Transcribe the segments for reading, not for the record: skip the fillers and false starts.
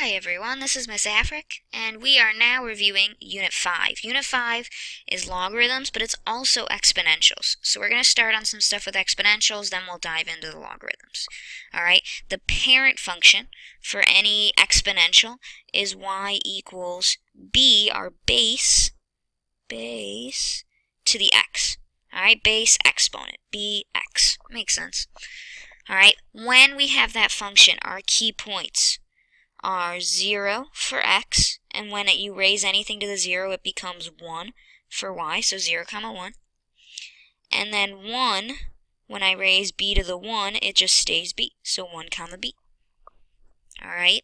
Hi everyone, this is Miss Afric, and we are now reviewing Unit 5. Unit 5 is logarithms, but it's also exponentials. So we're going to start on some stuff with exponentials, then we'll dive into the logarithms. Alright, the parent function for any exponential is y equals b, our base to the x. Alright, base exponent, bx. Makes sense. Alright, when we have that function, our key points are 0 for x, and when you raise anything to the 0, it becomes 1 for y, so 0, 1. And then 1, when I raise b to the 1, it just stays b, so 1, b. Alright,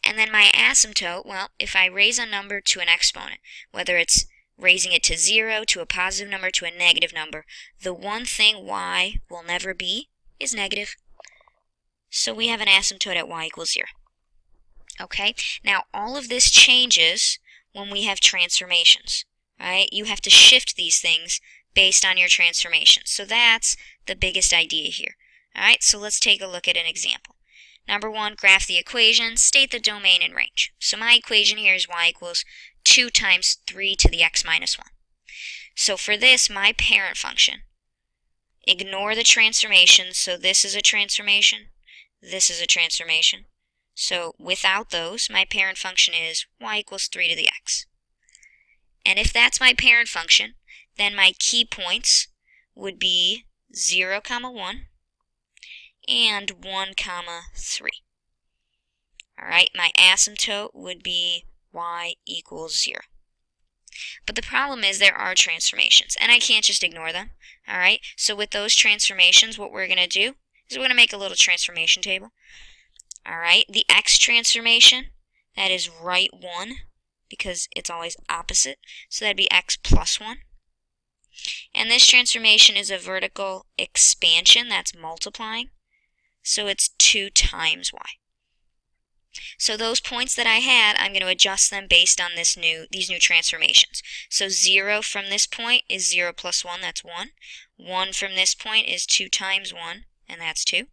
and then my asymptote, well, if I raise a number to an exponent, whether it's raising it to 0, to a positive number, to a negative number, the one thing y will never be is negative. So we have an asymptote at y equals 0. Okay, now all of this changes when we have transformations, right? You have to shift these things based on your transformations. So that's the biggest idea here. Alright, so let's take a look at an example. Number 1, graph the equation, state the domain and range. So my equation here is y equals 2 times 3 to the x minus 1. So for this, my parent function, ignore the transformations, so this is a transformation, this is a transformation. So without those, my parent function is y equals 3 to the x. And if that's my parent function, then my key points would be 0, 1, and 1, 3. Alright, my asymptote would be y equals 0. But the problem is there are transformations, and I can't just ignore them. Alright, so with those transformations, what we're going to do is we're going to make a little transformation table. Alright, the x transformation, that is right 1, because it's always opposite, so that'd be x plus 1. And this transformation is a vertical expansion, that's multiplying, so it's 2 times y. So those points that I had, I'm going to adjust them based on these new transformations. So 0 from this point is 0 plus 1, that's 1. 1 from this point is 2 times 1, and that's 2.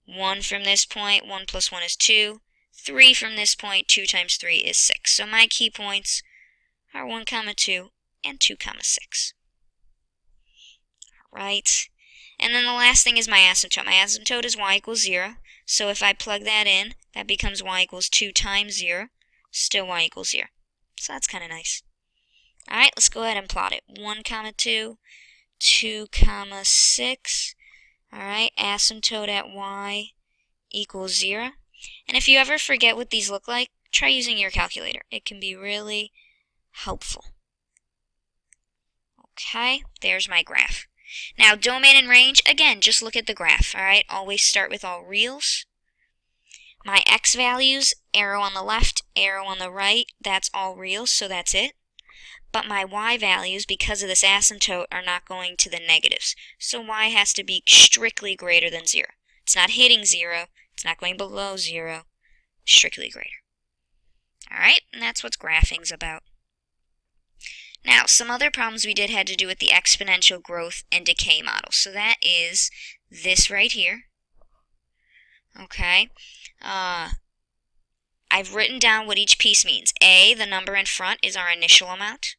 1 from this point, 1 plus 1 is 2. 3 from this point, 2 times 3 is 6. So my key points are 1, 2, and 2, 6. Alright. And then the last thing is my asymptote. My asymptote is y equals 0. So if I plug that in, that becomes y equals 2 times 0. Still y equals 0. So that's kind of nice. Alright, let's go ahead and plot it. 1, 2, 2, 6. Alright, asymptote at y equals 0. And if you ever forget what these look like, try using your calculator. It can be really helpful. Okay, there's my graph. Now, domain and range, again, just look at the graph, alright? Always start with all reals. My x values, arrow on the left, arrow on the right, that's all reals, so that's it. But my y values, because of this asymptote, are not going to the negatives. So y has to be strictly greater than 0. It's not hitting 0. It's not going below 0. Strictly greater. Alright, and that's what graphing's about. Now, some other problems we did had to do with the exponential growth and decay model. So that is this right here. Okay. I've written down what each piece means. A, the number in front, is our initial amount.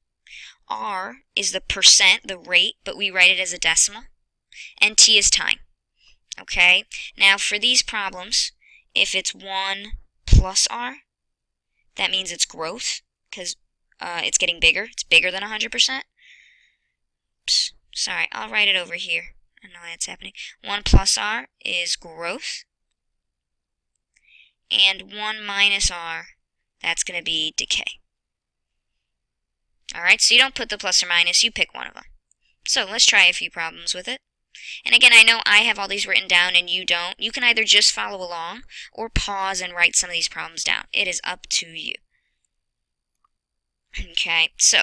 R is the percent, the rate, but we write it as a decimal. And T is time. Okay? Now, for these problems, if it's 1 plus R, that means it's growth, because it's getting bigger. It's bigger than 100%. Oops, sorry, I'll write it over here. I know that's happening. 1 plus R is growth. And 1 minus R, that's going to be decay. Alright, so you don't put the plus or minus, you pick one of them. So let's try a few problems with it. And again, I know I have all these written down and you don't. You can either just follow along or pause and write some of these problems down. It is up to you. Okay, so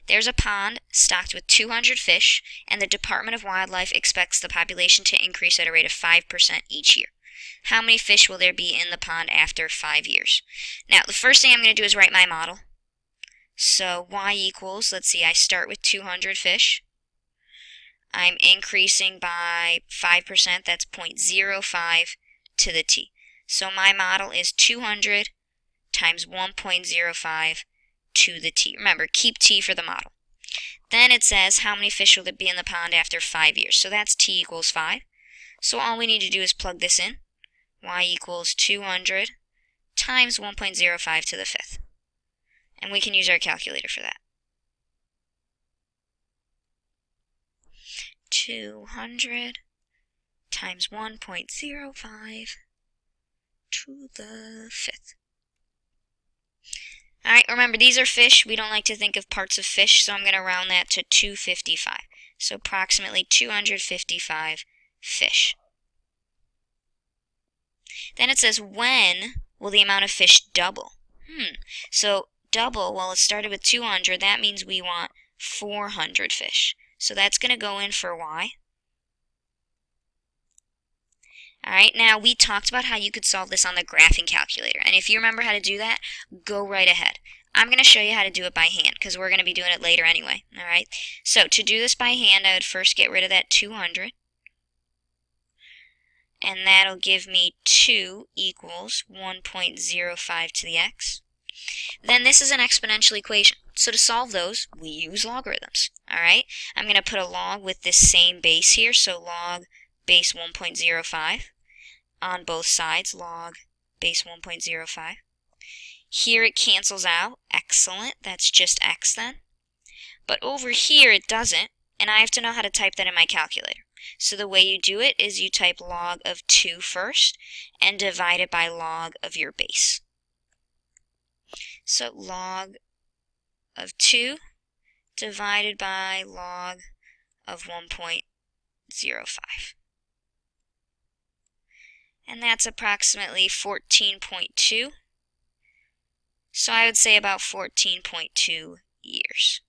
there's a pond stocked with 200 fish, and the Department of Wildlife expects the population to increase at a rate of 5% each year. How many fish will there be in the pond after 5 years? Now, the first thing I'm going to do is write my model. So y equals, let's see, I start with 200 fish. I'm increasing by 5%, that's 0.05 to the t. So my model is 200 times 1.05 to the t. Remember, keep t for the model. Then it says how many fish will there be in the pond after 5 years. So that's t equals 5. So all we need to do is plug this in. Y equals 200 times 1.05 to the fifth. And we can use our calculator for that. 200 times 1.05 to the fifth. Alright, remember these are fish. We don't like to think of parts of fish, so I'm going to round that to 255. So approximately 255 fish. Then it says, when will the amount of fish double? So double, well, it started with 200. That means we want 400 fish. So that's going to go in for y. Alright, now we talked about how you could solve this on the graphing calculator. And if you remember how to do that, go right ahead. I'm going to show you how to do it by hand because we're going to be doing it later anyway. Alright, so to do this by hand, I would first get rid of that 200. And that'll give me 2 equals 1.05 to the x. Then this is an exponential equation. So to solve those, we use logarithms. Alright, I'm going to put a log with this same base here, so log base 1.05 on both sides, log base 1.05. Here it cancels out. Excellent, that's just x then. But over here it doesn't, and I have to know how to type that in my calculator. So the way you do it is you type log of 2 first and divide it by log of your base. So log of 2 divided by log of 1.05. And that's approximately 14.2. So I would say about 14.2 years.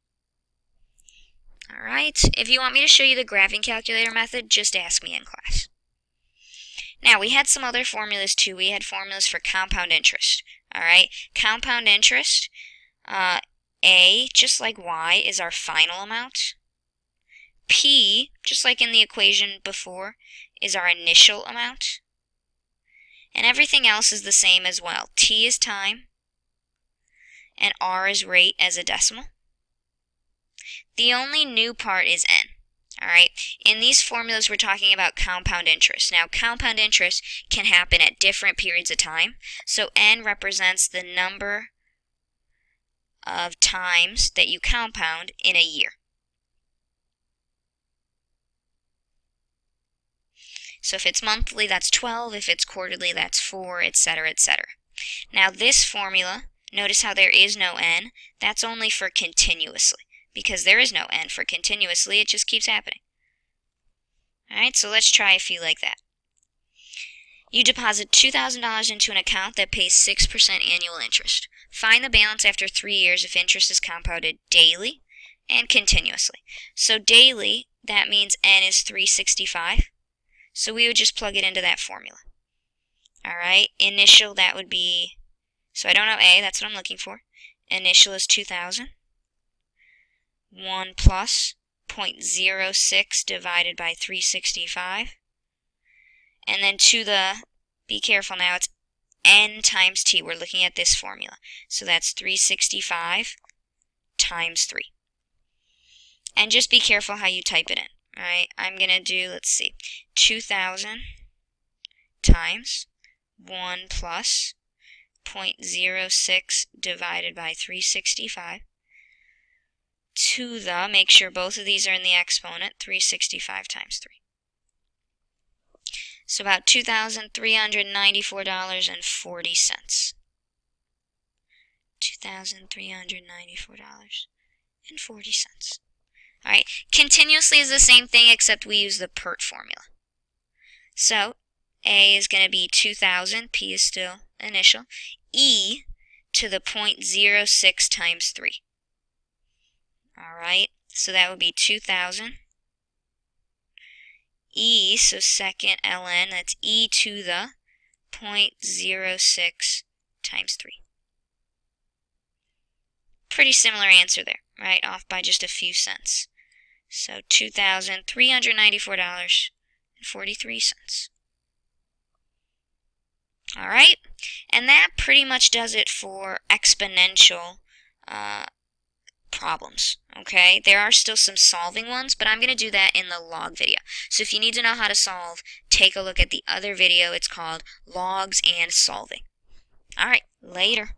Alright, if you want me to show you the graphing calculator method, just ask me in class. Now, we had some other formulas too. We had formulas for compound interest. Alright, compound interest, A, just like Y, is our final amount. P, just like in the equation before, is our initial amount. And everything else is the same as well. T is time, and R is rate as a decimal. The only new part is n. Alright, in these formulas we're talking about compound interest. Now, compound interest can happen at different periods of time. So n represents the number of times that you compound in a year. So if it's monthly, that's 12. If it's quarterly, that's 4, etc., etc. Now this formula, notice how there is no n. That's only for continuously. Because there is no n for continuously, it just keeps happening. Alright, so let's try a few like that. You deposit $2,000 into an account that pays 6% annual interest. Find the balance after 3 years if interest is compounded daily and continuously. So daily, that means n is 365. So we would just plug it into that formula. Alright, initial, that would be, so I don't know A, that's what I'm looking for. Initial is 2,000. 1 plus 0.06 divided by 365. And then to the, be careful now, it's n times t. We're looking at this formula. So that's 365 times 3. And just be careful how you type it in. Alright, I'm going to do, let's see, 2,000 times 1 plus 0.06 divided by 365 to the, make sure both of these are in the exponent, 365 times 3. So about $2,394.40. $2,394.40. Alright, continuously is the same thing except we use the PERT formula. So, A is going to be 2,000, P is still initial, E to the 0.06 times 3. Alright, so that would be 2,000. E, so second ln, that's E to the 0.06 times 3. Pretty similar answer there, right? Off by just a few cents. So $2,394.43. Alright, and that pretty much does it for exponential problems. Okay, there are still some solving ones, but I'm going to do that in the log video. So if you need to know how to solve, take a look at the other video. It's called Logs and Solving. Alright, later.